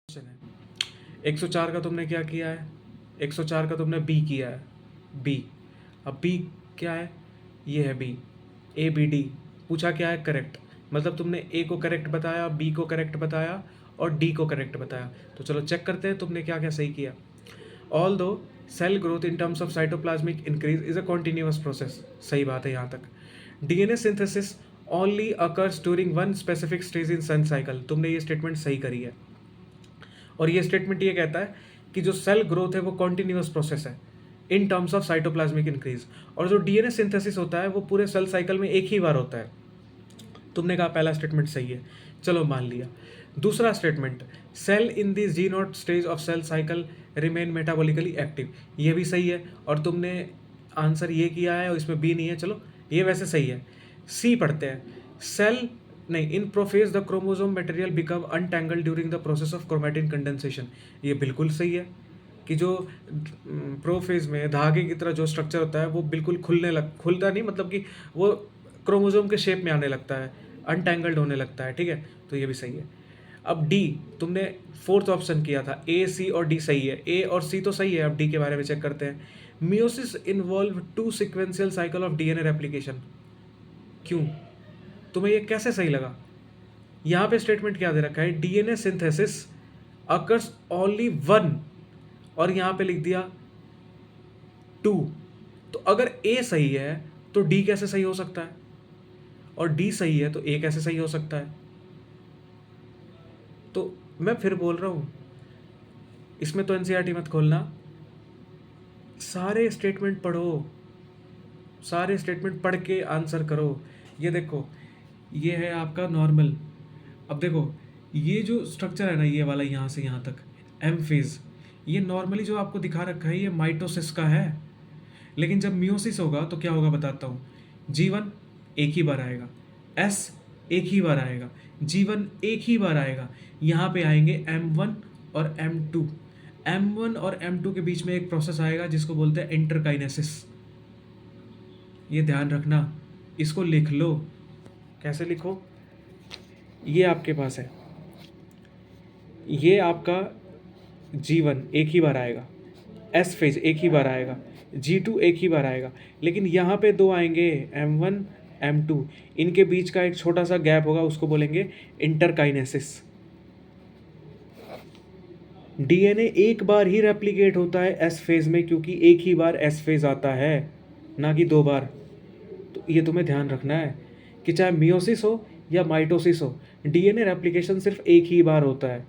Question है 104 का तुमने क्या किया है, 104 का तुमने बी किया है, बी। अब बी क्या है, ये है बी, ए बी डी। पूछा क्या है, करेक्ट। मतलब तुमने ए को करेक्ट बताया, बी को करेक्ट बताया और डी को करेक्ट बताया। तो चलो चेक करते हैं तुमने क्या क्या सही किया। Although cell growth in terms of cytoplasmic increase is a continuous process, सही बात है यहाँ तक। DNA synthesis only occurs during one specific stage in cell cycle, तुमने ये स्टेटमेंट सही करी है। और ये स्टेटमेंट ये कहता है कि जो सेल ग्रोथ है वो कॉन्टिन्यूअस प्रोसेस है इन टर्म्स ऑफ साइटोप्लाज्मिक इंक्रीज, और जो डीएनए सिंथेसिस होता है वो पूरे सेल साइकिल में एक ही बार होता है। तुमने कहा पहला स्टेटमेंट सही है, चलो मान लिया। दूसरा statement, cell in the G naught stage of cell cycle remain metabolically active, ये भी सही है। और तुमने आंसर ये किया है और इसमें बी नहीं है, चलो ये वैसे सही है। सी पढ़ते हैं, सेल नहीं, in prophase the chromosome material become untangle during the process of chromatin condensation, ये बिल्कुल सही है कि जो प्रोफेज में धागे की तरह जो स्ट्रक्चर होता है वो बिल्कुल खुलता नहीं, मतलब कि वो क्रोमोसोम के शेप में आने लगता है, अनटैंगल्ड होने लगता है, ठीक है। तो ये भी सही है। अब डी, तुमने फोर्थ ऑप्शन किया था, ए सी और डी सही है, ए और सी तो सही है। अब डी के बारे में चेक करते हैं। Meiosis involve two sequential cycle of DNA replication, क्यों, तुम्हें ये कैसे सही लगा। यहाँ पे स्टेटमेंट क्या दे रखा है, DNA synthesis occurs only one, और यहाँ पे लिख दिया टू। तो अगर ए सही है तो डी कैसे सही हो सकता है, और डी सही है तो ए कैसे सही हो सकता है। तो मैं फिर बोल रहा हूँ, इसमें तो एनसीईआरटी मत खोलना, सारे स्टेटमेंट पढ़ो, सारे स्टेटमेंट पढ़ के आंसर करो। ये देखो, ये है आपका नॉर्मल। अब देखो ये जो स्ट्रक्चर है ना, ये वाला यहाँ से यहाँ तक एम फेज, ये नॉर्मली जो आपको दिखा रखा है ये माइटोसिस का है। लेकिन जब मियोसिस होगा तो क्या होगा बताता हूँ। G1 एक ही बार आएगा, S एक ही बार आएगा, G1 एक ही बार आएगा। यहाँ पे आएंगे M1 और M2। M1 और M2 के बीच में एक प्रोसेस आएगा जिसको बोलते हैं इंटरकाइनेसिस। ये ध्यान रखना, इसको लिख लो। कैसे लिखो, ये आपके पास है, ये आपका G1 एक ही बार आएगा, S फेज एक ही बार आएगा, G2 एक ही बार आएगा, लेकिन यहाँ पे दो आएंगे M1 M2, इनके बीच का एक छोटा सा गैप होगा, उसको बोलेंगे इंटरकाइनेसिस। डीएनए एक बार ही रेप्लिकेट होता है एस फेज में, क्योंकि एक ही बार एस फेज आता है, ना कि दो बार। तो ये तुम्हें ध्यान रखना है कि चाहे मियोसिस हो या माइटोसिस हो, डीएनए रेप्लिकेशन सिर्फ एक ही बार होता है।